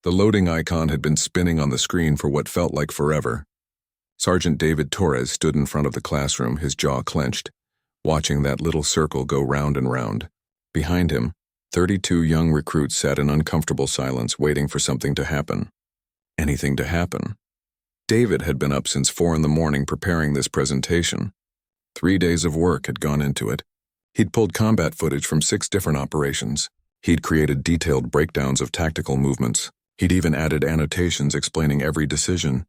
The loading icon had been spinning on the screen for what felt like forever. Sergeant David Torres stood in front of the classroom, his jaw clenched, watching that little circle go round and round. Behind him, 32 young recruits sat in uncomfortable silence, waiting for something to happen. Anything to happen. David had been up since 4 in the morning preparing this presentation. 3 days of work had gone into it. He'd pulled combat footage from 6 different operations. He'd created detailed breakdowns of tactical movements. He'd even added annotations explaining every decision,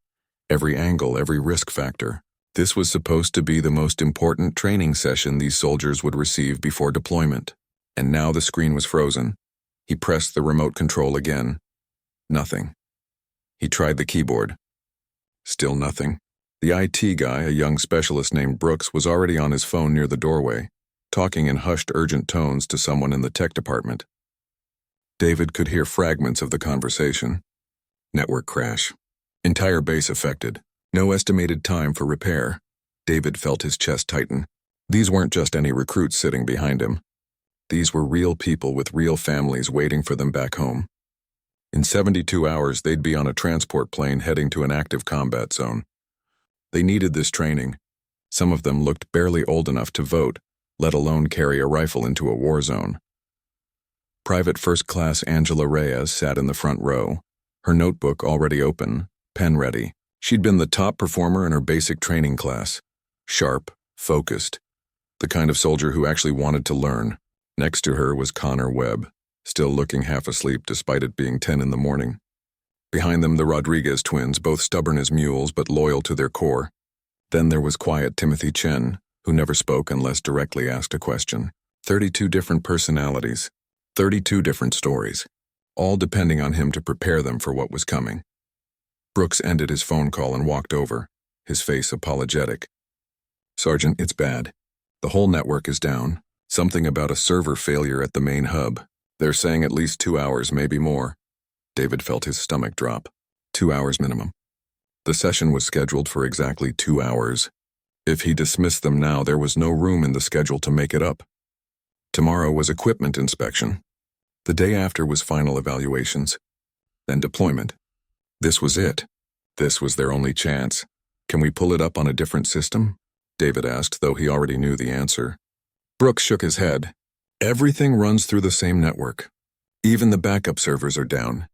every angle, every risk factor. This was supposed to be the most important training session these soldiers would receive before deployment. And now the screen was frozen. He pressed the remote control again. Nothing. He tried the keyboard. Still nothing. The IT guy, a young specialist named Brooks, was already on his phone near the doorway, talking in hushed, urgent tones to someone in the tech department. David could hear fragments of the conversation. Network crash. Entire base affected. No estimated time for repair. David felt his chest tighten. These weren't just any recruits sitting behind him. These were real people with real families waiting for them back home. In 72 hours, they'd be on a transport plane heading to an active combat zone. They needed this training. Some of them looked barely old enough to vote, let alone carry a rifle into a war zone. Private First Class Angela Reyes sat in the front row, her notebook already open, pen ready. She'd been the top performer in her basic training class. Sharp, focused. The kind of soldier who actually wanted to learn. Next to her was Connor Webb, still looking half asleep despite it being 10 in the morning. Behind them, the Rodriguez twins, both stubborn as mules but loyal to their core. Then there was quiet Timothy Chen, who never spoke unless directly asked a question. 32 different personalities, 32 different stories, all depending on him to prepare them for what was coming. Brooks ended his phone call and walked over, his face apologetic. "Sergeant, it's bad. The whole network is down. Something about a server failure at the main hub. They're saying at least 2 hours, maybe more." David felt his stomach drop. 2 hours minimum. The session was scheduled for exactly 2 hours. If he dismissed them now, there was no room in the schedule to make it up. Tomorrow was equipment inspection. The day after was final evaluations. Then deployment. This was it. This was their only chance. "Can we pull it up on a different system?" David asked, though he already knew the answer. Brooks shook his head. "Everything runs through the same network. Even the backup servers are down."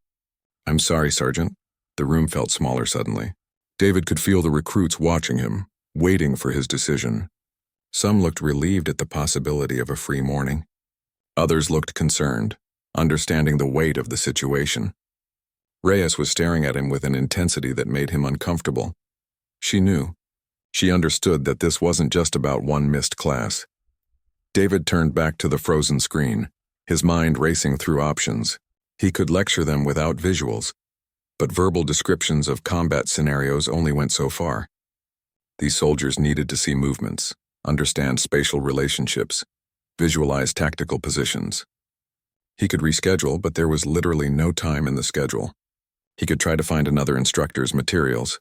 "I'm sorry, Sergeant." The room felt smaller suddenly. David could feel the recruits watching him, waiting for his decision. Some looked relieved at the possibility of a free morning. Others looked concerned, understanding the weight of the situation. Reyes was staring at him with an intensity that made him uncomfortable. She knew. She understood that this wasn't just about one missed class. David turned back to the frozen screen, his mind racing through options. He could lecture them without visuals, but verbal descriptions of combat scenarios only went so far. These soldiers needed to see movements, understand spatial relationships, visualize tactical positions. He could reschedule, but there was literally no time in the schedule. He could try to find another instructor's materials,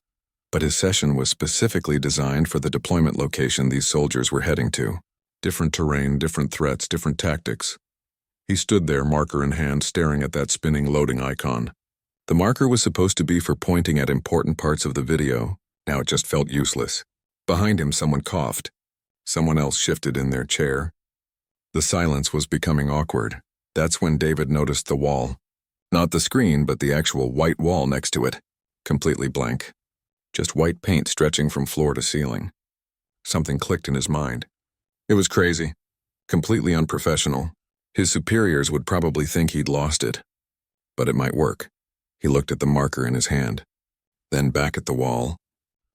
but his session was specifically designed for the deployment location these soldiers were heading to. Different terrain, different threats, different tactics. He stood there, marker in hand, staring at that spinning loading icon. The marker was supposed to be for pointing at important parts of the video. Now it just felt useless. Behind him, someone coughed. Someone else shifted in their chair. The silence was becoming awkward. That's when David noticed the wall. Not the screen, but the actual white wall next to it. Completely blank. Just white paint stretching from floor to ceiling. Something clicked in his mind. It was crazy. Completely unprofessional. His superiors would probably think he'd lost it. But it might work. He looked at the marker in his hand. Then back at the wall.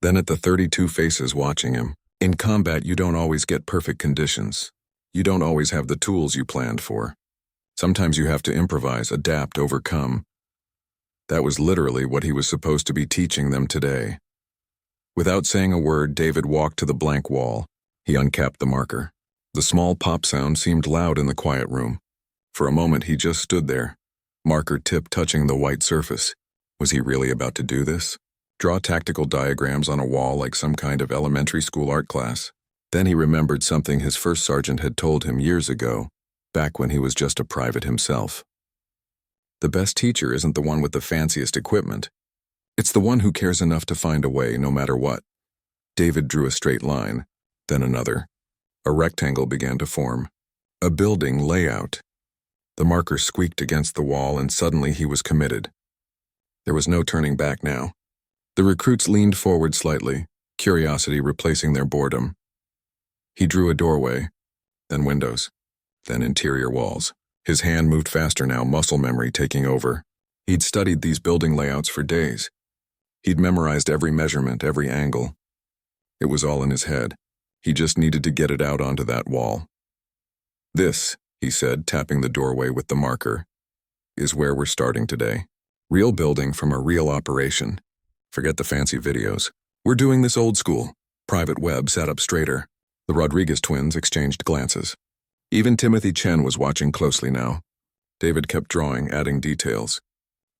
Then at the 32 faces watching him. In combat, you don't always get perfect conditions. You don't always have the tools you planned for. Sometimes you have to improvise, adapt, overcome. That was literally what he was supposed to be teaching them today. Without saying a word, David walked to the blank wall. He uncapped the marker. The small pop sound seemed loud in the quiet room. For a moment, he just stood there, marker tip touching the white surface. Was he really about to do this? Draw tactical diagrams on a wall like some kind of elementary school art class? Then he remembered something his first sergeant had told him years ago, back when he was just a private himself. The best teacher isn't the one with the fanciest equipment. It's the one who cares enough to find a way no matter what. David drew a straight line, then another. A rectangle began to form. A building layout. The marker squeaked against the wall and suddenly he was committed. There was no turning back now. The recruits leaned forward slightly, curiosity replacing their boredom. He drew a doorway, then windows, then interior walls. His hand moved faster now, muscle memory taking over. He'd studied these building layouts for days. He'd memorized every measurement, every angle. It was all in his head. He just needed to get it out onto that wall. "This," he said, tapping the doorway with the marker, "is where we're starting today. Real building from a real operation. Forget the fancy videos. We're doing this old school. Private web sat up straighter." The Rodriguez twins exchanged glances. Even Timothy Chen was watching closely now. David kept drawing, adding details.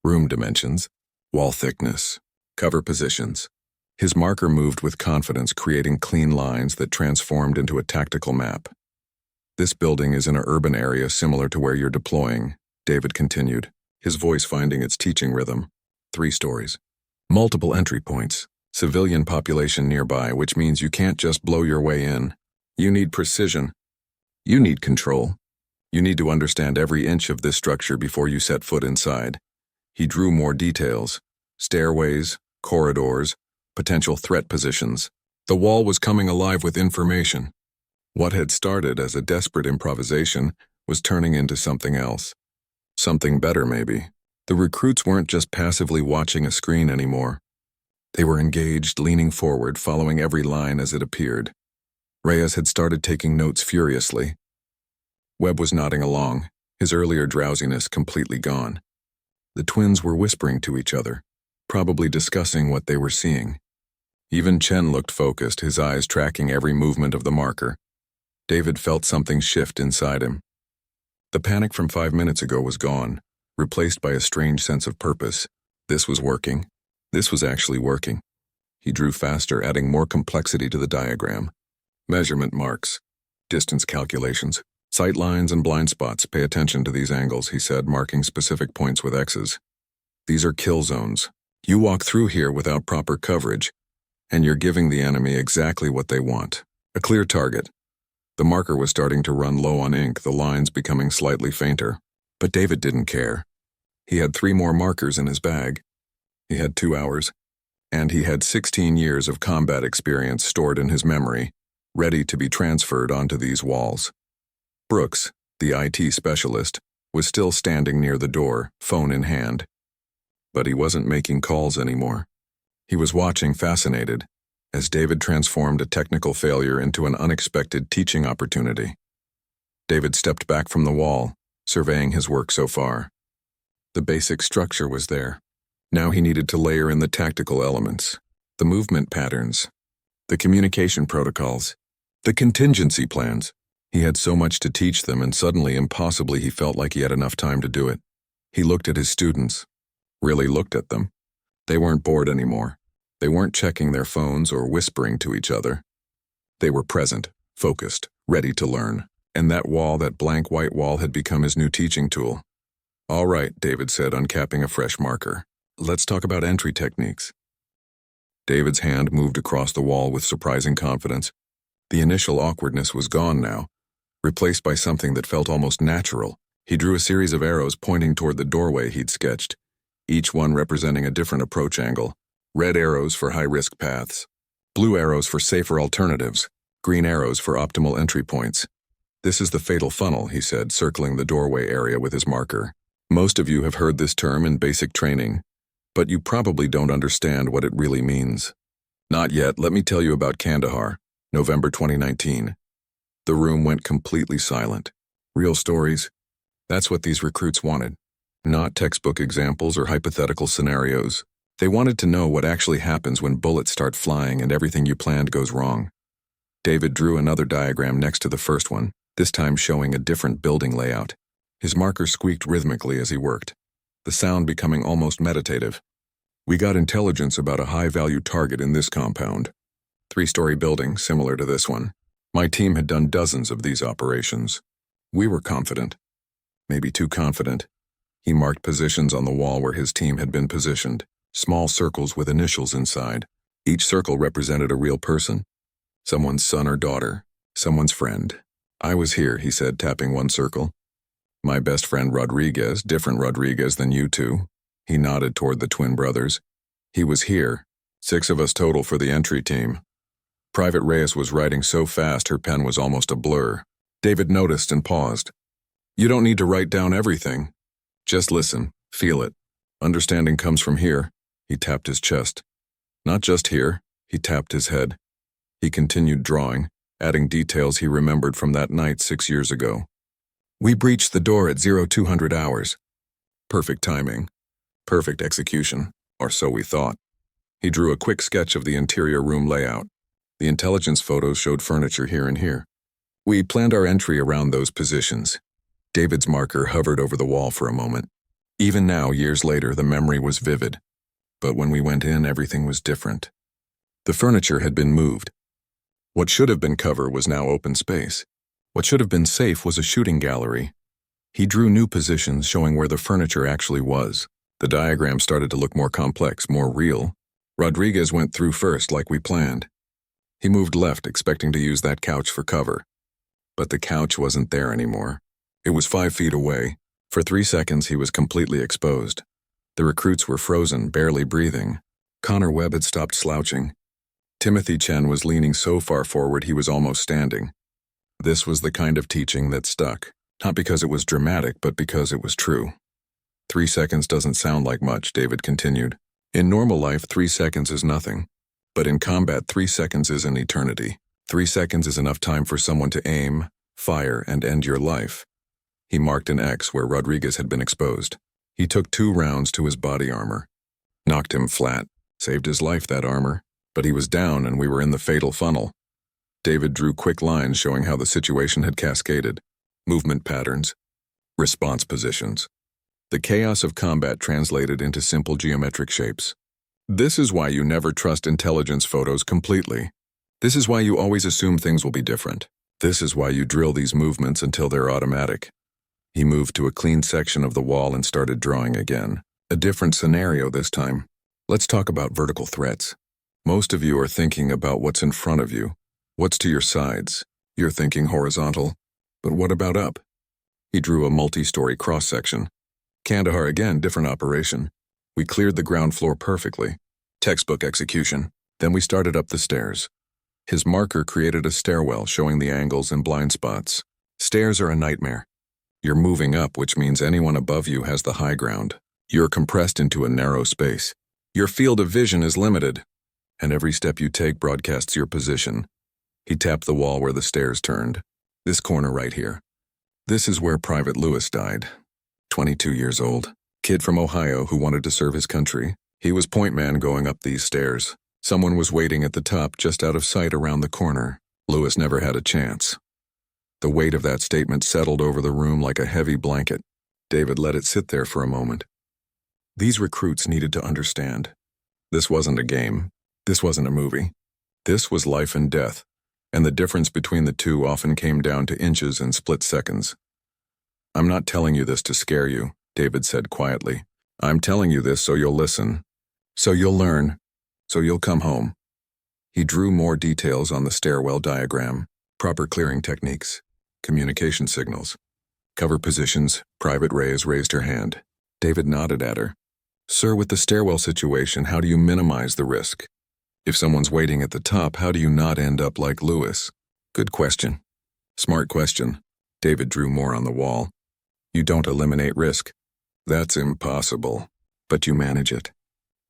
Room dimensions, wall thickness, cover positions. His marker moved with confidence, creating clean lines that transformed into a tactical map. "This building is in an urban area similar to where you're deploying," David continued, his voice finding its teaching rhythm. 3 stories. Multiple entry points. Civilian population nearby, which means you can't just blow your way in. You need precision. You need control. You need to understand every inch of this structure before you set foot inside. He drew more details. Stairways, corridors, potential threat positions. The wall was coming alive with information. What had started as a desperate improvisation was turning into something else. Something better, maybe. The recruits weren't just passively watching a screen anymore. They were engaged, leaning forward, following every line as it appeared. Reyes had started taking notes furiously. Webb was nodding along, his earlier drowsiness completely gone. The twins were whispering to each other, probably discussing what they were seeing. Even Chen looked focused, his eyes tracking every movement of the marker. David felt something shift inside him. The panic from 5 minutes ago was gone, replaced by a strange sense of purpose. This was working. This was actually working. He drew faster, adding more complexity to the diagram. Measurement marks, distance calculations, sight lines and blind spots. Pay attention to these angles, he said, marking specific points with X's. These are kill zones. You walk through here without proper coverage, and you're giving the enemy exactly what they want. A clear target. The marker was starting to run low on ink, the lines becoming slightly fainter. But David didn't care. He had 3 more markers in his bag. He had 2 hours, and he had 16 years of combat experience stored in his memory, ready to be transferred onto these walls. Brooks, the IT specialist, was still standing near the door, phone in hand. But he wasn't making calls anymore. He was watching, fascinated, as David transformed a technical failure into an unexpected teaching opportunity. David stepped back from the wall, surveying his work so far. The basic structure was there. Now he needed to layer in the tactical elements, the movement patterns, the communication protocols, the contingency plans. He had so much to teach them, and suddenly, impossibly, he felt like he had enough time to do it. He looked at his students, really looked at them. They weren't bored anymore. They weren't checking their phones or whispering to each other. They were present, focused, ready to learn. And that wall, that blank white wall, had become his new teaching tool. "All right," David said, uncapping a fresh marker. "Let's talk about entry techniques." David's hand moved across the wall with surprising confidence. The initial awkwardness was gone now, replaced by something that felt almost natural. He drew a series of arrows pointing toward the doorway he'd sketched, each one representing a different approach angle. Red arrows for high-risk paths, blue arrows for safer alternatives, green arrows for optimal entry points. "This is the fatal funnel," he said, circling the doorway area with his marker. "Most of you have heard this term in basic training, but you probably don't understand what it really means." "Not yet. Let me tell you about Kandahar, November 2019. The room went completely silent. Real stories. That's what these recruits wanted. Not textbook examples or hypothetical scenarios. They wanted to know what actually happens when bullets start flying and everything you planned goes wrong. David drew another diagram next to the first one, this time showing a different building layout. His marker squeaked rhythmically as he worked, the sound becoming almost meditative. "We got intelligence about a high-value target in this compound. 3-story building, similar to this one. My team had done dozens of these operations. We were confident. Maybe too confident. He marked positions on the wall where his team had been positioned, small circles with initials inside. Each circle represented a real person, someone's son or daughter, someone's friend. I was here, he said, tapping one circle. My best friend Rodriguez, different Rodriguez than you two. He nodded toward the twin brothers. He was here. 6 of us total for the entry team. Private Reyes was writing so fast her pen was almost a blur. David noticed and paused. You don't need to write down everything. Just listen, feel it. Understanding comes from here. He tapped his chest. Not just here, he tapped his head. He continued drawing, adding details he remembered from that night 6 years ago. We breached the door at 0200 hours. Perfect timing. Perfect execution, or so we thought. He drew a quick sketch of the interior room layout. The intelligence photos showed furniture here and here. We planned our entry around those positions. David's marker hovered over the wall for a moment. Even now, years later, the memory was vivid. But when we went in, everything was different. The furniture had been moved. What should have been cover was now open space. What should have been safe was a shooting gallery. He drew new positions showing where the furniture actually was. The diagram started to look more complex, more real. Rodriguez went through first like we planned. He moved left, expecting to use that couch for cover. But the couch wasn't there anymore. It was 5 feet away. For 3 seconds, he was completely exposed. The recruits were frozen, barely breathing. Connor Webb had stopped slouching. Timothy Chen was leaning so far forward he was almost standing. This was the kind of teaching that stuck, not because it was dramatic, but because it was true. 3 seconds doesn't sound like much, David continued. In normal life, 3 seconds is nothing. But in combat, 3 seconds is an eternity. 3 seconds is enough time for someone to aim, fire, and end your life. He marked an X where Rodriguez had been exposed. He took 2 rounds to his body armor. Knocked him flat. Saved his life, that armor. But he was down and we were in the fatal funnel. David drew quick lines showing how the situation had cascaded. Movement patterns. Response positions. The chaos of combat translated into simple geometric shapes. This is why you never trust intelligence photos completely. This is why you always assume things will be different. This is why you drill these movements until they're automatic. He moved to a clean section of the wall and started drawing again. A different scenario this time. Let's talk about vertical threats. Most of you are thinking about what's in front of you, what's to your sides. You're thinking horizontal. But what about up? He drew a multi-story cross-section. Kandahar again, different operation. We cleared the ground floor perfectly. Textbook execution. Then we started up the stairs. His marker created a stairwell showing the angles and blind spots. Stairs are a nightmare. You're moving up, which means anyone above you has the high ground. You're compressed into a narrow space. Your field of vision is limited, and every step you take broadcasts your position. He tapped the wall where the stairs turned. This corner right here. This is where Private Lewis died. 22 years old. Kid from Ohio who wanted to serve his country. He was point man going up these stairs. Someone was waiting at the top just out of sight around the corner. Lewis never had a chance. The weight of that statement settled over the room like a heavy blanket. David let it sit there for a moment. These recruits needed to understand. This wasn't a game. This wasn't a movie. This was life and death, and the difference between the two often came down to inches and split seconds. I'm not telling you this to scare you, David said quietly. I'm telling you this so you'll listen, so you'll learn, so you'll come home. He drew more details on the stairwell diagram, proper clearing techniques, communication signals, cover positions. Private Reyes raised her hand. David nodded at her. Sir, with the stairwell situation, how do you minimize the risk? If someone's waiting at the top, how do you not end up like Lewis? Good question. Smart question. David drew more on the wall. You don't eliminate risk. That's impossible. But you manage it.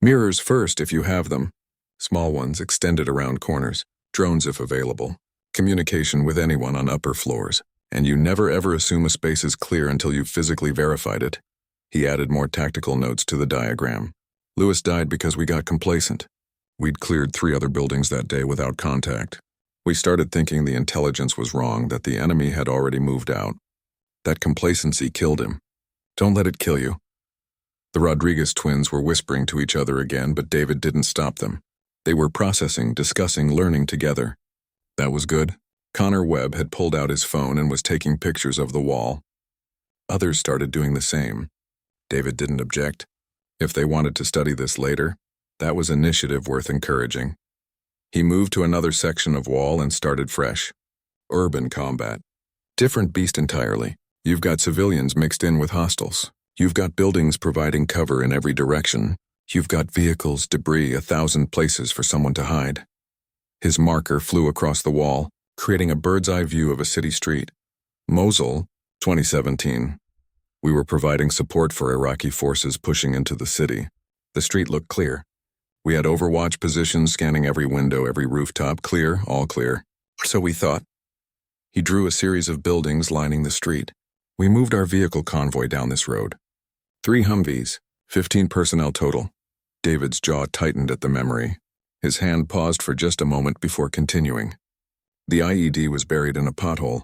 Mirrors first if you have them. Small ones extended around corners. Drones if available. Communication with anyone on upper floors. And you never ever assume a space is clear until you've physically verified it. He added more tactical notes to the diagram. Lewis died because we got complacent. We'd cleared 3 other buildings that day without contact. We started thinking the intelligence was wrong, that the enemy had already moved out. That complacency killed him. Don't let it kill you. The Rodriguez twins were whispering to each other again, but David didn't stop them. They were processing, discussing, learning together. That was good. Connor Webb had pulled out his phone and was taking pictures of the wall. Others started doing the same. David didn't object. If they wanted to study this later, that was initiative worth encouraging. He moved to another section of wall and started fresh. Urban combat. Different beast entirely. You've got civilians mixed in with hostiles. You've got buildings providing cover in every direction. You've got vehicles, debris, 1,000 places for someone to hide. His marker flew across the wall, creating a bird's-eye view of a city street. Mosul, 2017. We were providing support for Iraqi forces pushing into the city. The street looked clear. We had overwatch positions scanning every window, every rooftop, clear, all clear. So we thought. He drew a series of buildings lining the street. We moved our vehicle convoy down this road. 3 Humvees, 15 personnel total. David's jaw tightened at the memory. His hand paused for just a moment before continuing. The IED was buried in a pothole.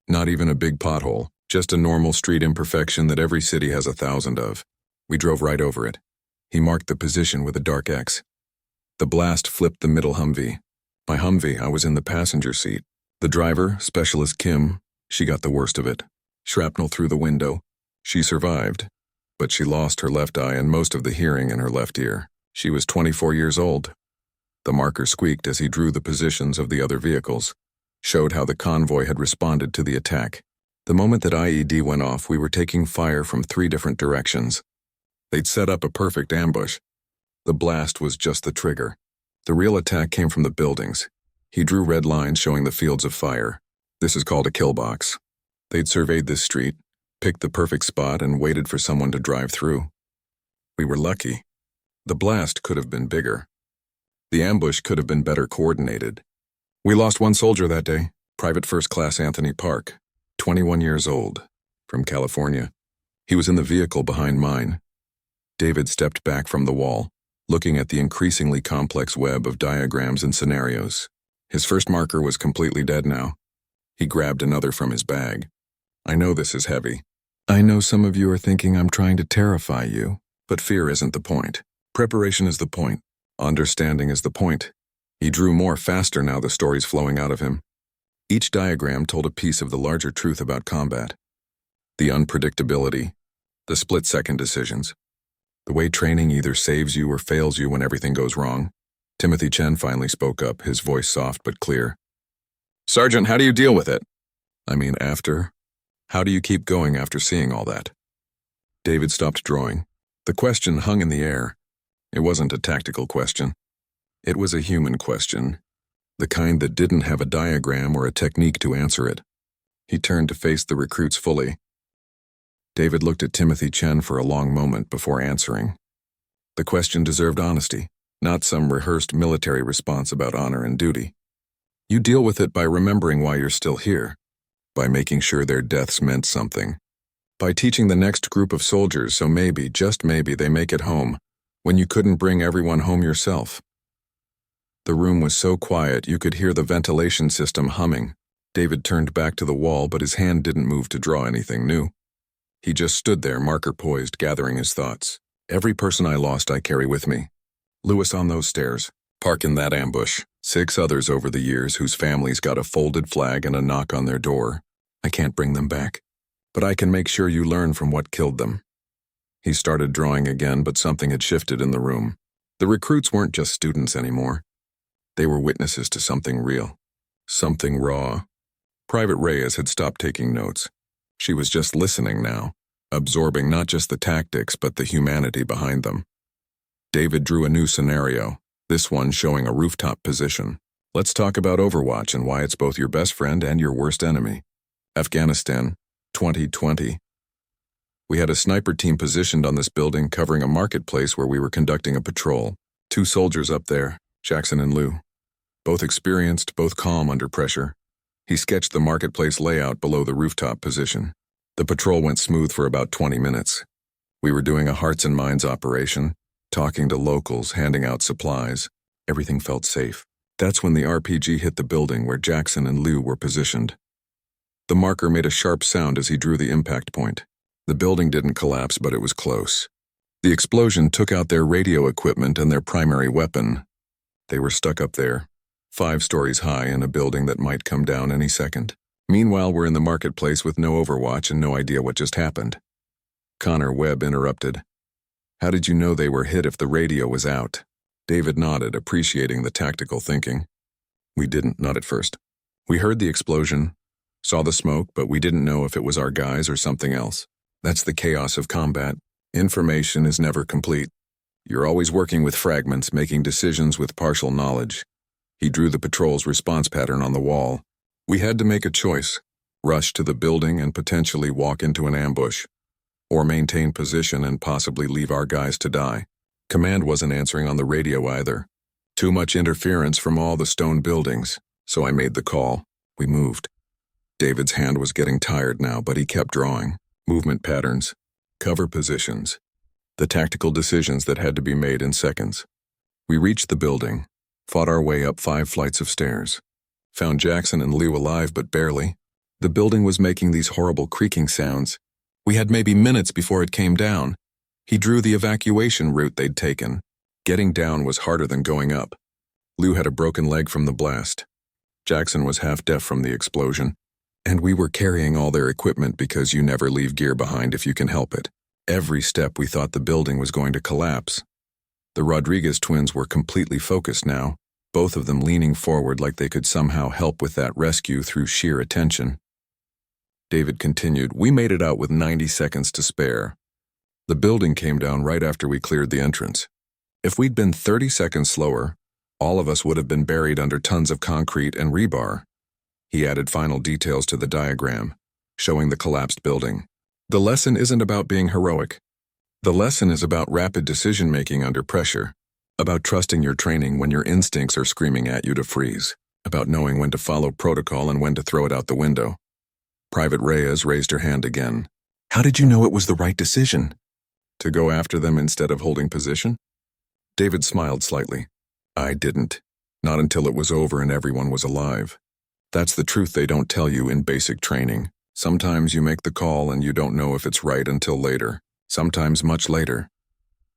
Not even a big pothole, just a normal street imperfection that every city has 1,000 of. We drove right over it. He marked the position with a dark X. The blast flipped the middle Humvee. My Humvee, I was in the passenger seat. The driver, Specialist Kim, she got the worst of it. Shrapnel through the window. She survived, but she lost her left eye and most of the hearing in her left ear. She was 24 years old. The marker squeaked as he drew the positions of the other vehicles, showed how the convoy had responded to the attack. The moment that IED went off, we were taking fire from 3 different directions. They'd set up a perfect ambush. The blast was just the trigger. The real attack came from the buildings. He drew red lines showing the fields of fire. This is called a kill box. They'd surveyed this street, picked the perfect spot, and waited for someone to drive through. We were lucky. The blast could have been bigger. The ambush could have been better coordinated. We lost 1 soldier that day, Private First Class Anthony Park, 21 years old, from California. He was in the vehicle behind mine. David stepped back from the wall, looking at the increasingly complex web of diagrams and scenarios. His first marker was completely dead now. He grabbed another from his bag. I know this is heavy. I know some of you are thinking I'm trying to terrify you, but fear isn't the point. Preparation is the point. Understanding is the point. He drew more faster now, the stories flowing out of him. Each diagram told a piece of the larger truth about combat. The unpredictability, the split-second decisions, the way training either saves you or fails you when everything goes wrong. Timothy Chen finally spoke up, his voice soft but clear. Sergeant, how do you deal with it? I mean, after? How do you keep going after seeing all that? David stopped drawing. The question hung in the air. It wasn't a tactical question. It was a human question, the kind that didn't have a diagram or a technique to answer it. He turned to face the recruits fully. David looked at Timothy Chen for a long moment before answering. The question deserved honesty, not some rehearsed military response about honor and duty. You deal with it by remembering why you're still here, by making sure their deaths meant something, by teaching the next group of soldiers so maybe, just maybe, they make it home when you couldn't bring everyone home yourself. The room was so quiet you could hear the ventilation system humming. David turned back to the wall, but his hand didn't move to draw anything new. He just stood there, marker poised, gathering his thoughts. Every person I lost I carry with me. Lewis on those stairs, Park in that ambush, 6 others over the years whose families got a folded flag and a knock on their door. I can't bring them back, but I can make sure you learn from what killed them. He started drawing again, but something had shifted in the room. The recruits weren't just students anymore. They were witnesses to something real, something raw. Private Reyes had stopped taking notes. She was just listening now, absorbing not just the tactics but the humanity behind them. David drew a new scenario, this one showing a rooftop position. Let's talk about Overwatch and why it's both your best friend and your worst enemy. Afghanistan, 2020. We had a sniper team positioned on this building covering a marketplace where we were conducting a patrol. 2 soldiers up there, Jackson and Lou. Both experienced, both calm under pressure. He sketched the marketplace layout below the rooftop position. The patrol went smooth for about 20 minutes. We were doing a hearts and minds operation, talking to locals, handing out supplies. Everything felt safe. That's when the RPG hit the building where Jackson and Lou were positioned. The marker made a sharp sound as he drew the impact point. The building didn't collapse, but it was close. The explosion took out their radio equipment and their primary weapon. They were stuck up there, 5 stories high in a building that might come down any second. Meanwhile, we're in the marketplace with no overwatch and no idea what just happened. Connor Webb interrupted. How did you know they were hit if the radio was out? David nodded, appreciating the tactical thinking. We didn't, not at first. We heard the explosion, saw the smoke, but we didn't know if it was our guys or something else. That's the chaos of combat. Information is never complete. You're always working with fragments, making decisions with partial knowledge. He drew the patrol's response pattern on the wall. We had to make a choice, rush to the building and potentially walk into an ambush, or maintain position and possibly leave our guys to die. Command wasn't answering on the radio either. Too much interference from all the stone buildings, so I made the call. We moved. David's hand was getting tired now, but he kept drawing. Movement patterns, cover positions, the tactical decisions that had to be made in seconds. We reached the building, fought our way up 5 flights of stairs, found Jackson and Lou alive but barely. The building was making these horrible creaking sounds. We had maybe minutes before it came down. He drew the evacuation route they'd taken. Getting down was harder than going up. Lou had a broken leg from the blast. Jackson was half deaf from the explosion. And we were carrying all their equipment because you never leave gear behind if you can help it. Every step we thought the building was going to collapse. The Rodriguez twins were completely focused now, both of them leaning forward like they could somehow help with that rescue through sheer attention. David continued, we made it out with 90 seconds to spare. The building came down right after we cleared the entrance. If we'd been 30 seconds slower, all of us would have been buried under tons of concrete and rebar. He added final details to the diagram, showing the collapsed building. The lesson isn't about being heroic. The lesson is about rapid decision-making under pressure, about trusting your training when your instincts are screaming at you to freeze, about knowing when to follow protocol and when to throw it out the window. Private Reyes raised her hand again. How did you know it was the right decision? To go after them instead of holding position? David smiled slightly. I didn't. Not until it was over and everyone was alive. That's the truth they don't tell you in basic training. Sometimes you make the call and you don't know if it's right until later, sometimes much later.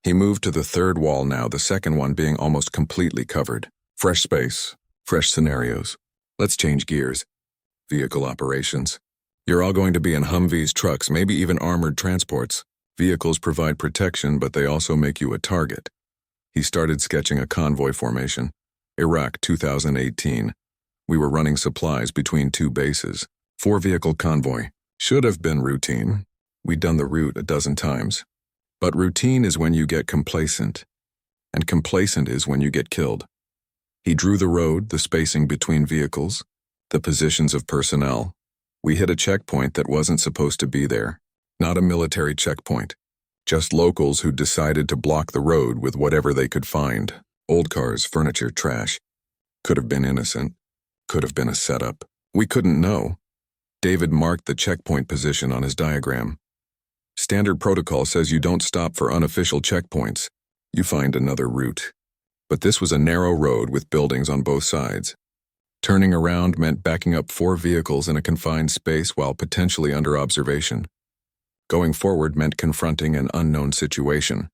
He moved to the third wall now, the second one being almost completely covered. Fresh space, fresh scenarios. Let's change gears. Vehicle operations. You're all going to be in Humvees, trucks, maybe even armored transports. Vehicles provide protection, but they also make you a target. He started sketching a convoy formation. Iraq, 2018. We were running supplies between 2 bases. 4-vehicle convoy. Should have been routine. We'd done the route a dozen times. But routine is when you get complacent. And complacent is when you get killed. He drew the road, the spacing between vehicles, the positions of personnel. We hit a checkpoint that wasn't supposed to be there. Not a military checkpoint. Just locals who decided to block the road with whatever they could find. Old cars, furniture, trash. Could have been innocent. Could have been a setup. We couldn't know. David marked the checkpoint position on his diagram. Standard protocol says you don't stop for unofficial checkpoints. You find another route. But this was a narrow road with buildings on both sides. Turning around meant backing up 4 vehicles in a confined space while potentially under observation. Going forward meant confronting an unknown situation.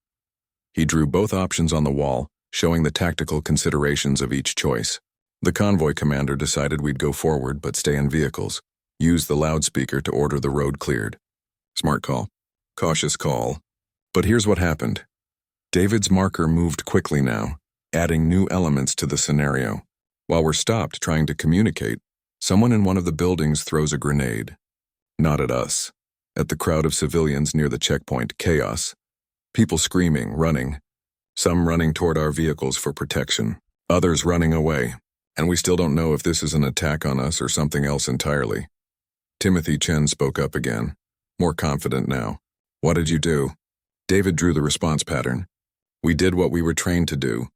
He drew both options on the wall, showing the tactical considerations of each choice. The convoy commander decided we'd go forward but stay in vehicles. Use the loudspeaker to order the road cleared. Smart call. Cautious call. But here's what happened. David's marker moved quickly now, adding new elements to the scenario. While we're stopped trying to communicate, someone in one of the buildings throws a grenade. Not at us. At the crowd of civilians near the checkpoint, chaos. People screaming, running. Some running toward our vehicles for protection. Others running away. And we still don't know if this is an attack on us or something else entirely. Timothy Chen spoke up again, more confident now. What did you do? David drew the response pattern. We did what we were trained to do.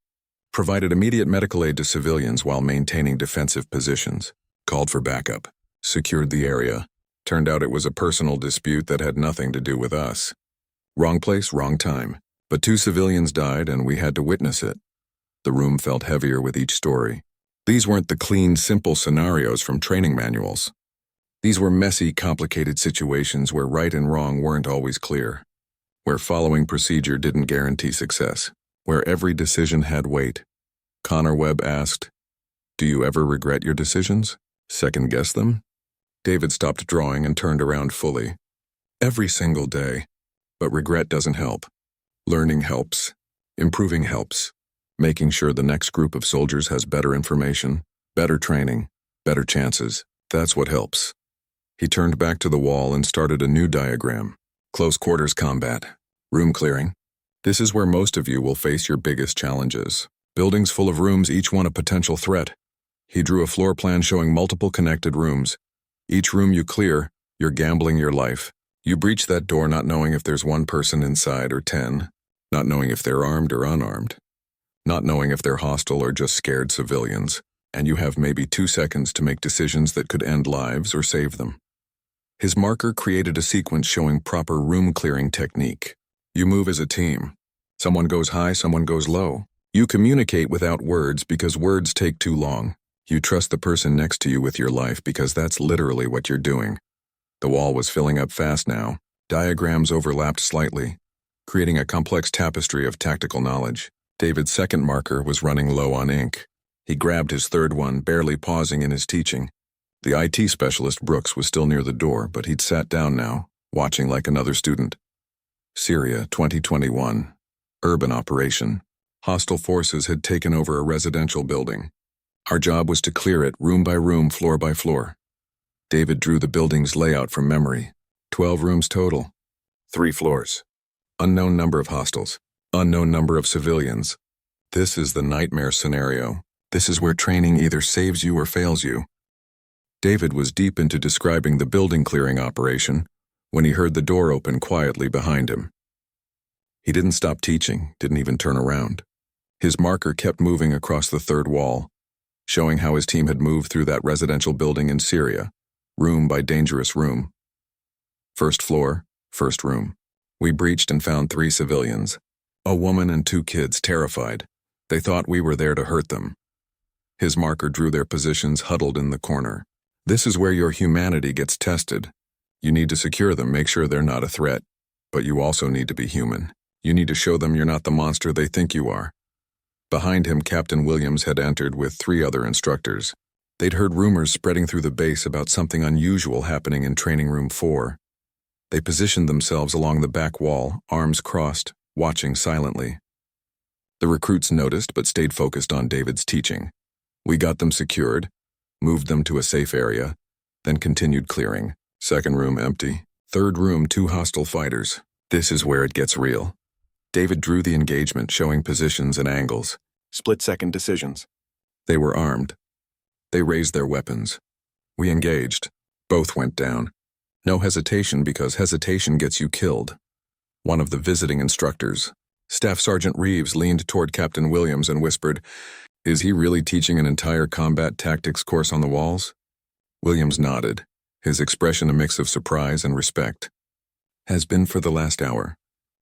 Provided immediate medical aid to civilians while maintaining defensive positions. Called for backup. Secured the area. Turned out it was a personal dispute that had nothing to do with us. Wrong place, wrong time. But 2 civilians died and we had to witness it. The room felt heavier with each story. These weren't the clean, simple scenarios from training manuals. These were messy, complicated situations where right and wrong weren't always clear, where following procedure didn't guarantee success, where every decision had weight. Connor Webb asked, "Do you ever regret your decisions? Second-guess them?" David stopped drawing and turned around fully. Every single day. But regret doesn't help. Learning helps. Improving helps. Making sure the next group of soldiers has better information, better training, better chances. That's what helps. He turned back to the wall and started a new diagram. Close quarters combat. Room clearing. This is where most of you will face your biggest challenges. Buildings full of rooms, each one a potential threat. He drew a floor plan showing multiple connected rooms. Each room you clear, you're gambling your life. You breach that door not knowing if there's one person inside or 10, not knowing if they're armed or unarmed, not knowing if they're hostile or just scared civilians, and you have maybe 2 seconds to make decisions that could end lives or save them. His marker created a sequence showing proper room clearing technique. You move as a team. Someone goes high, someone goes low. You communicate without words because words take too long. You trust the person next to you with your life because that's literally what you're doing. The wall was filling up fast now. Diagrams overlapped slightly, creating a complex tapestry of tactical knowledge. David's second marker was running low on ink. He grabbed his third one, barely pausing in his teaching. The IT specialist, Brooks, was still near the door, but he'd sat down now, watching like another student. Syria, 2021. Urban operation. Hostile forces had taken over a residential building. Our job was to clear it room by room, floor by floor. David drew the building's layout from memory. 12 rooms total. 3 floors. Unknown number of hostiles. Unknown number of civilians. This is the nightmare scenario. This is where training either saves you or fails you. David was deep into describing the building clearing operation when he heard the door open quietly behind him. He didn't stop teaching, didn't even turn around. His marker kept moving across the third wall, showing how his team had moved through that residential building in Syria, room by dangerous room. First floor, first room. We breached and found 3 civilians. A woman and 2 kids, terrified. They thought we were there to hurt them. His marker drew their positions huddled in the corner. This is where your humanity gets tested. You need to secure them, make sure they're not a threat. But you also need to be human. You need to show them you're not the monster they think you are. Behind him, Captain Williams had entered with 3 other instructors. They'd heard rumors spreading through the base about something unusual happening in Training Room 4. They positioned themselves along the back wall, arms crossed, watching silently. The recruits noticed but stayed focused on David's teaching. We got them secured, moved them to a safe area, then continued clearing. Second room empty. Third room, 2 hostile fighters. This is where it gets real. David drew the engagement, showing positions and angles. Split-second decisions. They were armed. They raised their weapons. We engaged. Both went down. No hesitation, because hesitation gets you killed. One of the visiting instructors, Staff Sergeant Reeves, leaned toward Captain Williams and whispered, "Is he really teaching an entire combat tactics course on the walls?" Williams nodded, his expression a mix of surprise and respect. "Has been for the last hour.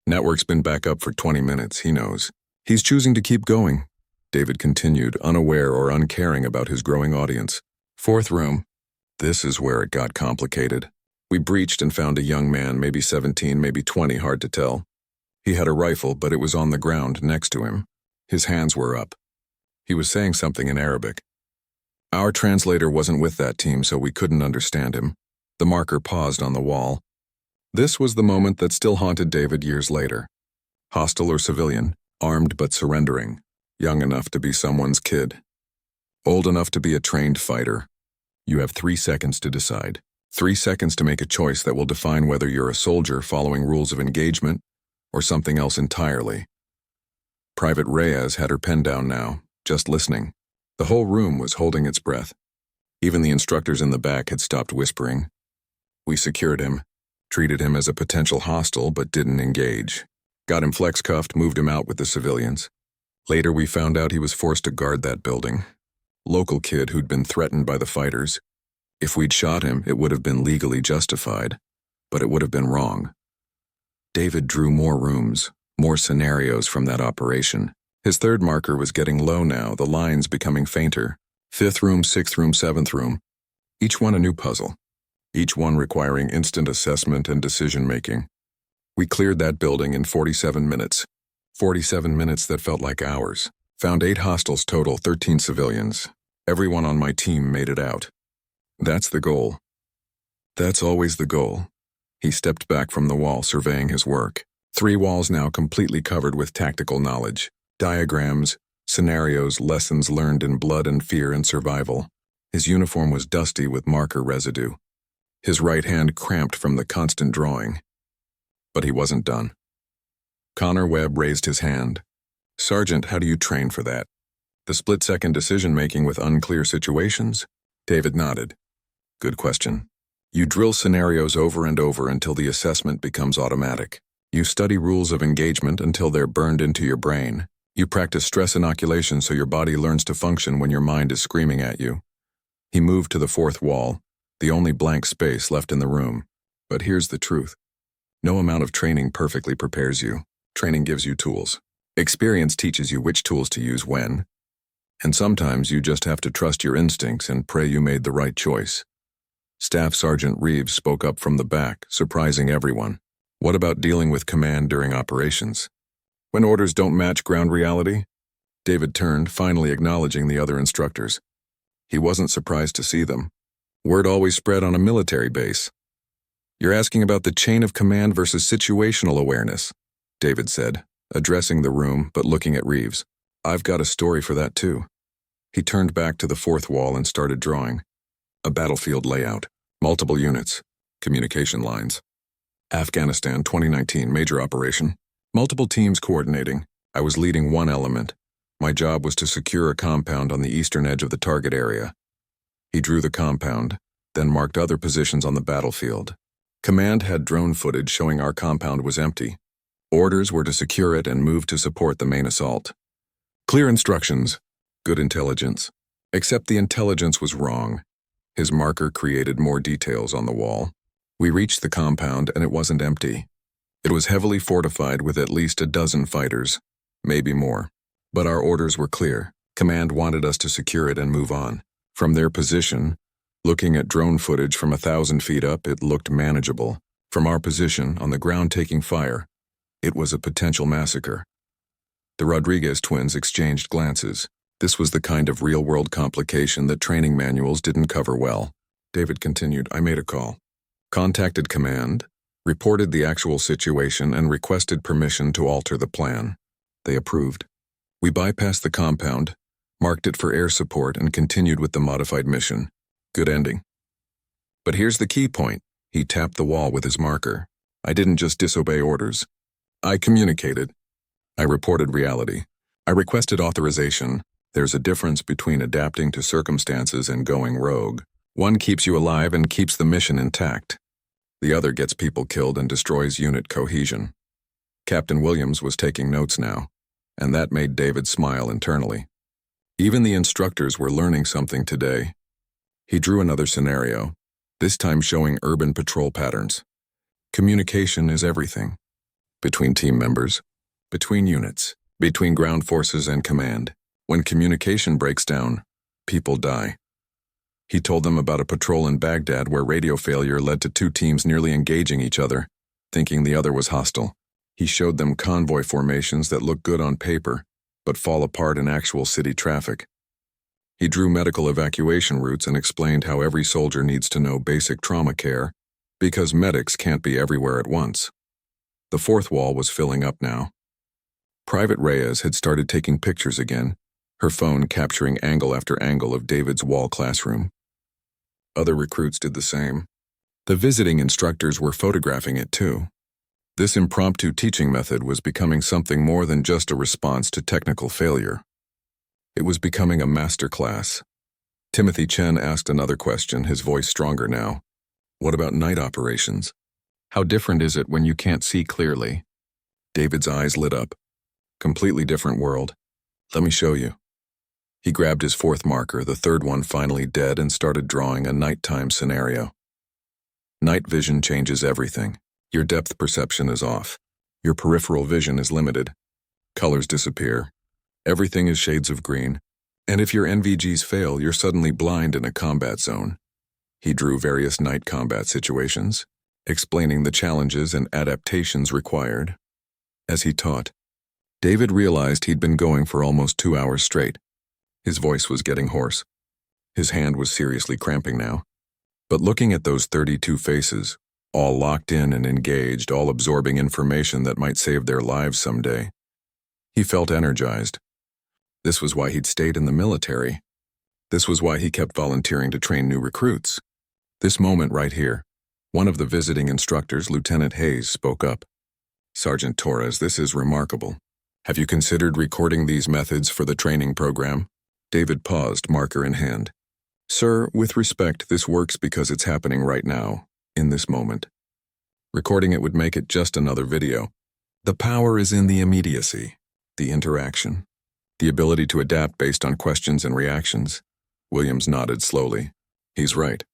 Network's been back up for 20 minutes, he knows. He's choosing to keep going," David continued, unaware or uncaring about his growing audience. Fourth room. This is where it got complicated. We breached and found a young man, maybe 17, maybe 20, hard to tell. He had a rifle, but it was on the ground next to him. His hands were up. He was saying something in Arabic. Our translator wasn't with that team, so we couldn't understand him. The marker paused on the wall. This was the moment that still haunted David years later. Hostile or civilian, armed but surrendering, young enough to be someone's kid, old enough to be a trained fighter. You have 3 seconds to decide. 3 seconds to make a choice that will define whether you're a soldier following rules of engagement or something else entirely. Private Reyes had her pen down now, just listening. The whole room was holding its breath. Even the instructors in the back had stopped whispering. We secured him, treated him as a potential hostile but didn't engage. Got him flex-cuffed, moved him out with the civilians. Later we found out he was forced to guard that building. Local kid who'd been threatened by the fighters. If we'd shot him, it would have been legally justified, but it would have been wrong. David drew more rooms, more scenarios from that operation. His third marker was getting low now, the lines becoming fainter. 5th room, 6th room, 7th room. Each one a new puzzle. Each one requiring instant assessment and decision-making. We cleared that building in 47 minutes. 47 minutes that felt like hours. Found 8 hostiles total, 13 civilians. Everyone on my team made it out. That's the goal. That's always the goal. He stepped back from the wall, surveying his work. 3 walls now completely covered with tactical knowledge, diagrams, scenarios, lessons learned in blood and fear and survival. His uniform was dusty with marker residue. His right hand cramped from the constant drawing. But he wasn't done. Connor Webb raised his hand. "Sergeant, how do you train for that? The split-second decision-making with unclear situations?" David nodded. "Good question. You drill scenarios over and over until the assessment becomes automatic. You study rules of engagement until they're burned into your brain. You practice stress inoculation so your body learns to function when your mind is screaming at you." He moved to the 4th wall, the only blank space left in the room. But here's the truth. No amount of training perfectly prepares you. Training gives you tools. Experience teaches you which tools to use when. And sometimes you just have to trust your instincts and pray you made the right choice. Staff Sergeant Reeves spoke up from the back, surprising everyone. "What about dealing with command during operations? When orders don't match ground reality?" David turned, finally acknowledging the other instructors. He wasn't surprised to see them. Word always spread on a military base. "You're asking about the chain of command versus situational awareness," David said, addressing the room but looking at Reeves. "I've got a story for that too." He turned back to the 4th wall and started drawing. A battlefield layout, multiple units, communication lines. Afghanistan 2019 major operation. Multiple teams coordinating. I was leading one element. My job was to secure a compound on the eastern edge of the target area. He drew the compound, then marked other positions on the battlefield. Command had drone footage showing our compound was empty. Orders were to secure it and move to support the main assault. Clear instructions. Good intelligence. Except the intelligence was wrong. His marker created more details on the wall. We reached the compound and it wasn't empty. It was heavily fortified with at least a dozen fighters, maybe more. But our orders were clear. Command wanted us to secure it and move on. From their position, looking at drone footage from 1,000 feet up, it looked manageable. From our position, on the ground taking fire, it was a potential massacre. The Rodriguez twins exchanged glances. This was the kind of real-world complication that training manuals didn't cover well. David continued, "I made a call. Contacted command, reported the actual situation and requested permission to alter the plan. They approved. We bypassed the compound, marked it for air support and continued with the modified mission. Good ending. But here's the key point." He tapped the wall with his marker. "I didn't just disobey orders. I communicated. I reported reality. I requested authorization. There's a difference between adapting to circumstances and going rogue. One keeps you alive and keeps the mission intact. The other gets people killed and destroys unit cohesion." Captain Williams was taking notes now, and that made David smile internally. Even the instructors were learning something today. He drew another scenario, this time showing urban patrol patterns. Communication is everything. Between team members, between units, between ground forces and command. When communication breaks down, people die. He told them about a patrol in Baghdad where radio failure led to 2 teams nearly engaging each other, thinking the other was hostile. He showed them convoy formations that look good on paper, but fall apart in actual city traffic. He drew medical evacuation routes and explained how every soldier needs to know basic trauma care, because medics can't be everywhere at once. The 4th wall was filling up now. Private Reyes had started taking pictures again, her phone capturing angle after angle of David's wall classroom. Other recruits did the same. The visiting instructors were photographing it too. This impromptu teaching method was becoming something more than just a response to technical failure. It was becoming a master class. Timothy Chen asked another question, his voice stronger now. "What about night operations? How different is it when you can't see clearly?" David's eyes lit up. "Completely different world. Let me show you." He grabbed his 4th marker, the 3rd one finally dead, and started drawing a nighttime scenario. Night vision changes everything. Your depth perception is off. Your peripheral vision is limited. Colors disappear. Everything is shades of green. And if your NVGs fail, you're suddenly blind in a combat zone. He drew various night combat situations, explaining the challenges and adaptations required. As he taught, David realized he'd been going for almost 2 hours straight. His voice was getting hoarse. His hand was seriously cramping now. But looking at those 32 faces, all locked in and engaged, all absorbing information that might save their lives someday. He felt energized. This was why he'd stayed in the military. This was why he kept volunteering to train new recruits. This moment right here, one of the visiting instructors, Lieutenant Hayes, spoke up. "Sergeant Torres, this is remarkable. Have you considered recording these methods for the training program?" David paused, marker in hand. "Sir, with respect, this works because it's happening right now, in this moment. Recording it would make it just another video. The power is in the immediacy, the interaction, the ability to adapt based on questions and reactions." Williams nodded slowly. "He's right.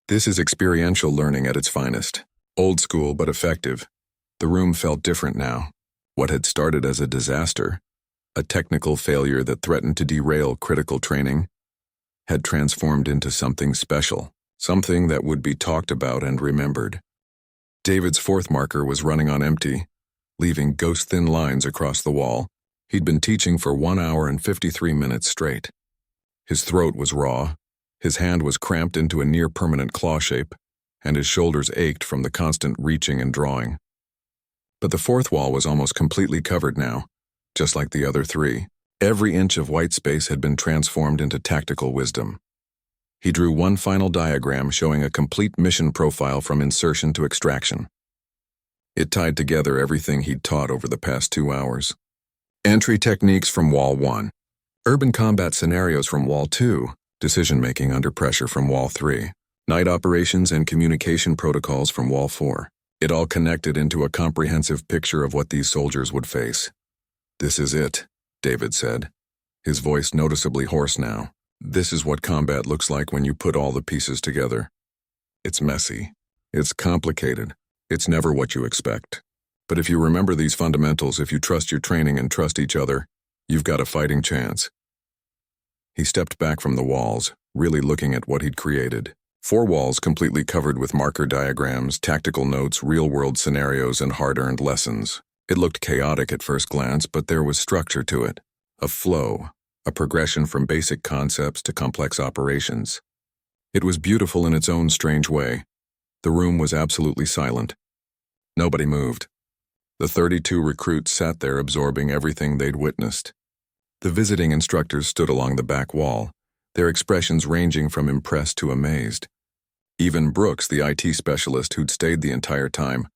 This is experiential learning at its finest. Old school but effective." The room felt different now. What had started as a disaster, a technical failure that threatened to derail critical training, had transformed into something special, something that would be talked about and remembered. David's fourth marker was running on empty, leaving ghost-thin lines across the wall. He'd been teaching for 1 hour and 53 minutes straight. His throat was raw, his hand was cramped into a near-permanent claw shape, and his shoulders ached from the constant reaching and drawing. But the fourth wall was almost completely covered now, just like the other three. Every inch of white space had been transformed into tactical wisdom. He drew one final diagram showing a complete mission profile from insertion to extraction. It tied together everything he'd taught over the past 2 hours. Entry techniques from Wall 1. Urban combat scenarios from Wall 2. Decision-making under pressure from Wall 3. Night operations and communication protocols from Wall 4. It all connected into a comprehensive picture of what these soldiers would face. "This is it," David said, his voice noticeably hoarse now. "This is what combat looks like when you put all the pieces together. It's messy. It's complicated. It's never what you expect. But if you remember these fundamentals, if you trust your training and trust each other, you've got a fighting chance." He stepped back from the walls, really looking at what he'd created. 4 walls completely covered with marker diagrams, tactical notes, real-world scenarios, and hard-earned lessons. It looked chaotic at first glance, but there was structure to it. A flow, a progression from basic concepts to complex operations. It was beautiful in its own strange way. The room was absolutely silent. Nobody moved. The 32 recruits sat there absorbing everything they'd witnessed. The visiting instructors stood along the back wall, their expressions ranging from impressed to amazed. Even Brooks, the IT specialist who'd stayed the entire time,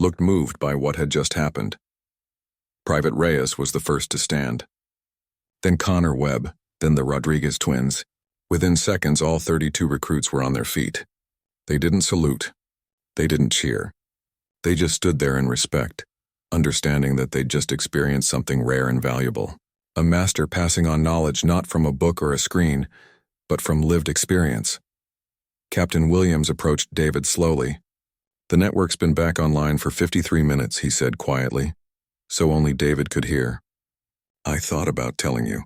looked moved by what had just happened. Private Reyes was the first to stand. Then Connor Webb, then the Rodriguez twins. Within seconds, all 32 recruits were on their feet. They didn't salute. They didn't cheer. They just stood there in respect, understanding that they'd just experienced something rare and valuable. A master passing on knowledge not from a book or a screen, but from lived experience. Captain Williams approached David slowly. "The network's been back online for 53 minutes, he said quietly, so only David could hear. "I thought about telling you,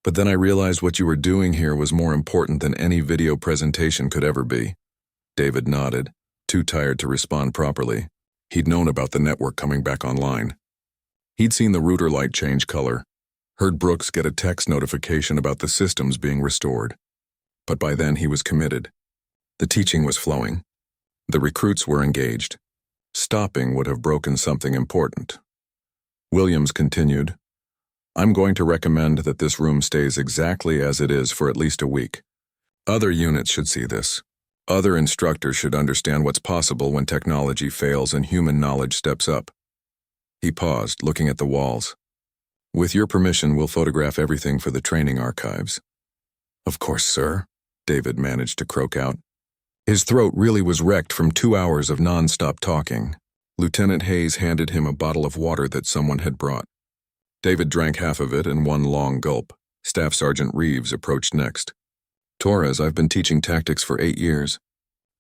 but then I realized what you were doing here was more important than any video presentation could ever be." David nodded, too tired to respond properly. He'd known about the network coming back online. He'd seen the router light change color, heard Brooks get a text notification about the systems being restored. But by then he was committed. The teaching was flowing. The recruits were engaged. Stopping would have broken something important. Williams continued, "I'm going to recommend that this room stays exactly as it is for at least a week. Other units should see this. Other instructors should understand what's possible when technology fails and human knowledge steps up." He paused, looking at the walls. "With your permission, we'll photograph everything for the training archives." "Of course, sir," David managed to croak out. His throat really was wrecked from 2 hours of non-stop talking. Lieutenant Hayes handed him a bottle of water that someone had brought. David drank half of it in one long gulp. Staff Sergeant Reeves approached next. "Torres, I've been teaching tactics for 8 years.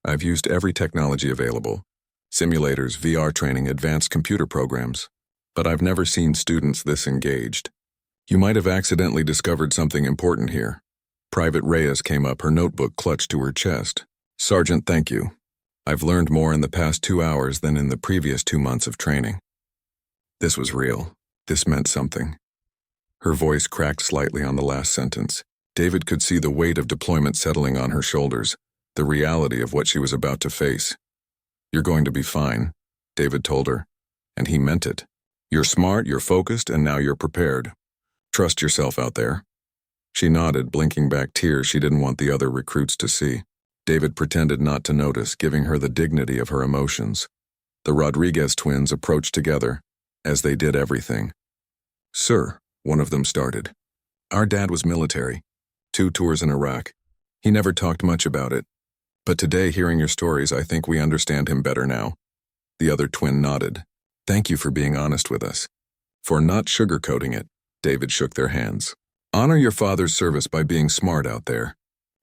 I've used every technology available. Simulators, VR training, advanced computer programs. But I've never seen students this engaged. You might have accidentally discovered something important here." Private Reyes came up, her notebook clutched to her chest. "Sergeant, thank you. I've learned more in the past 2 hours than in the previous 2 months of training." This was real. This meant something. Her voice cracked slightly on the last sentence. David could see the weight of deployment settling on her shoulders, the reality of what she was about to face. You're going to be fine, David told her, and he meant it. You're smart, you're focused, and now you're prepared. Trust yourself out there. She nodded, blinking back tears she didn't want the other recruits to see. David pretended not to notice, giving her the dignity of her emotions. The Rodriguez twins approached together, as they did everything. "Sir," one of them started. "Our dad was military. 2 tours in Iraq. He never talked much about it. But today, hearing your stories, I think we understand him better now." The other twin nodded. "Thank you for being honest with us. For not sugarcoating it." David shook their hands. "Honor your father's service by being smart out there.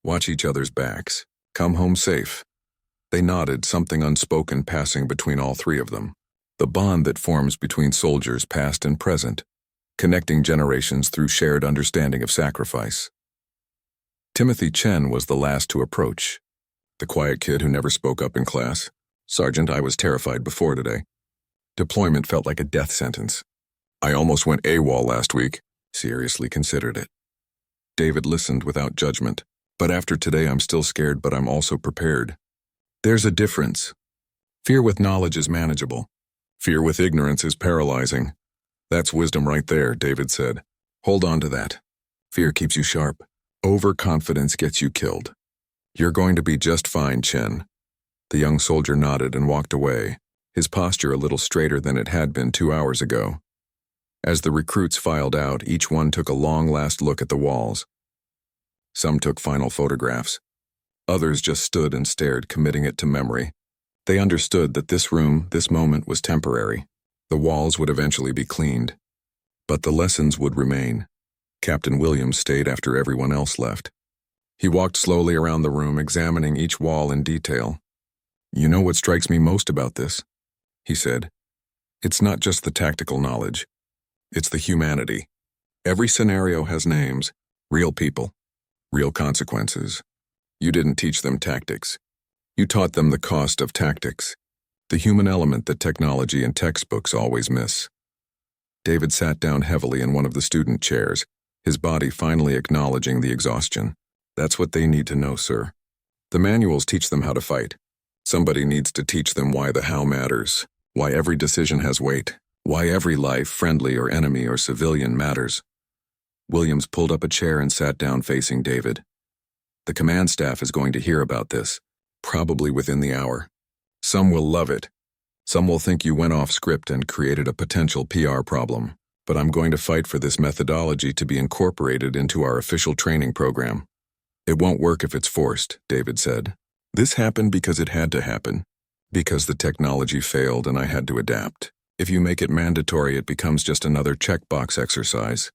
Watch each other's backs. Come home safe." They nodded, something unspoken passing between all 3 of them. The bond that forms between soldiers past and present, connecting generations through shared understanding of sacrifice. Timothy Chen was the last to approach. The quiet kid who never spoke up in class. "Sergeant, I was terrified before today. Deployment felt like a death sentence. I almost went AWOL last week. Seriously considered it." David listened without judgment. "But after today I'm still scared, but I'm also prepared. There's a difference. Fear with knowledge is manageable. Fear with ignorance is paralyzing. That's wisdom right there," David said. "Hold on to that. Fear keeps you sharp. Overconfidence gets you killed. You're going to be just fine, Chen." The young soldier nodded and walked away, his posture a little straighter than it had been 2 hours ago. As the recruits filed out, each one took a long last look at the walls. Some took final photographs. Others just stood and stared, committing it to memory. They understood that this room, this moment, was temporary. The walls would eventually be cleaned. But the lessons would remain. Captain Williams stayed after everyone else left. He walked slowly around the room, examining each wall in detail. "You know what strikes me most about this?" he said. "It's not just the tactical knowledge. It's the humanity. Every scenario has names, real people, real consequences. You didn't teach them tactics. You taught them the cost of tactics, the human element that technology and textbooks always miss." David sat down heavily in one of the student chairs, his body finally acknowledging the exhaustion. "That's what they need to know, sir. The manuals teach them how to fight. Somebody needs to teach them why the how matters, why every decision has weight, why every life, friendly or enemy or civilian, matters." Williams pulled up a chair and sat down facing David. "The command staff is going to hear about this, probably within the hour. Some will love it. Some will think you went off script and created a potential PR problem. But I'm going to fight for this methodology to be incorporated into our official training program." "It won't work if it's forced," David said. "This happened because it had to happen, because the technology failed and I had to adapt. If you make it mandatory, it becomes just another checkbox exercise."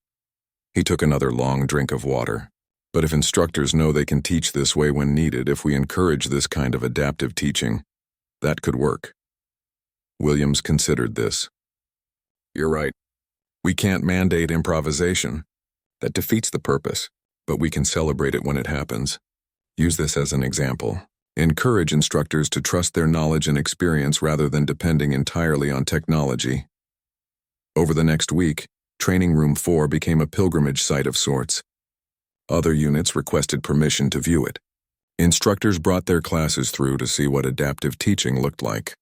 He took another long drink of water. "But if instructors know they can teach this way when needed, if we encourage this kind of adaptive teaching, that could work." Williams considered this. "You're right. We can't mandate improvisation. That defeats the purpose, but we can celebrate it when it happens. Use this as an example. Encourage instructors to trust their knowledge and experience rather than depending entirely on technology." Over the next week, Training Room 4 became a pilgrimage site of sorts. Other units requested permission to view it. Instructors brought their classes through to see what adaptive teaching looked like.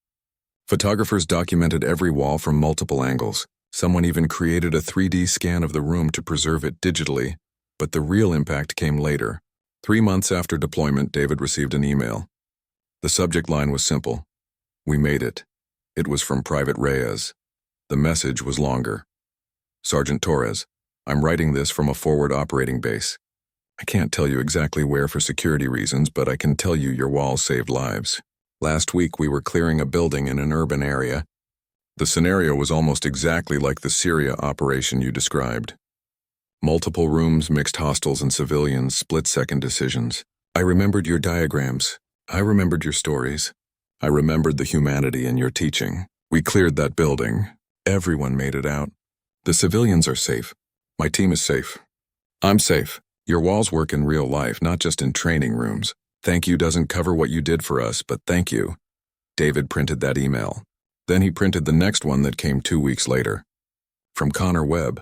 Photographers documented every wall from multiple angles. Someone even created a 3D scan of the room to preserve it digitally, but the real impact came later. 3 months after deployment, David received an email. The subject line was simple. "We made it." It was from Private Reyes. The message was longer. "Sergeant Torres, I'm writing this from a forward operating base. I can't tell you exactly where for security reasons, but I can tell you your walls saved lives. Last week we were clearing a building in an urban area. The scenario was almost exactly like the Syria operation you described. Multiple rooms, mixed hostiles and civilians, split-second decisions. I remembered your diagrams. I remembered your stories. I remembered the humanity in your teaching. We cleared that building. Everyone made it out. The civilians are safe. My team is safe. I'm safe. Your walls work in real life, not just in training rooms. Thank you doesn't cover what you did for us, but thank you." David printed that email. Then he printed the next one that came 2 weeks later. From Connor Webb,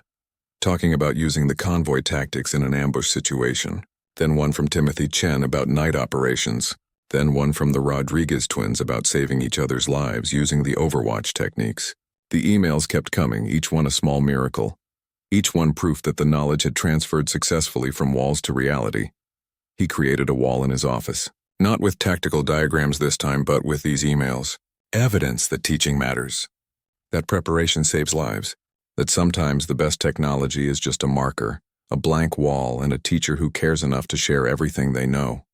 talking about using the convoy tactics in an ambush situation. Then one from Timothy Chen about night operations. Then one from the Rodriguez twins about saving each other's lives using the Overwatch techniques. The emails kept coming, each one a small miracle. Each one proof that the knowledge had transferred successfully from walls to reality. He created a wall in his office. Not with tactical diagrams this time, but with these emails. Evidence that teaching matters. That preparation saves lives. That sometimes the best technology is just a marker, a blank wall, and a teacher who cares enough to share everything they know.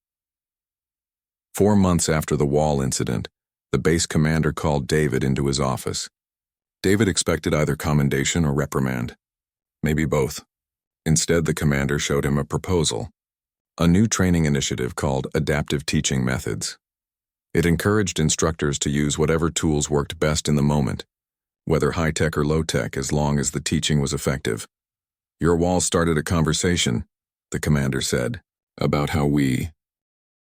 4 months after the wall incident, the base commander called David into his office. David expected either commendation or reprimand. Maybe both. Instead, the commander showed him a proposal. A new training initiative called Adaptive Teaching Methods. It encouraged instructors to use whatever tools worked best in the moment, whether high-tech or low-tech, as long as the teaching was effective. Your wall started a conversation, the commander said, about how we,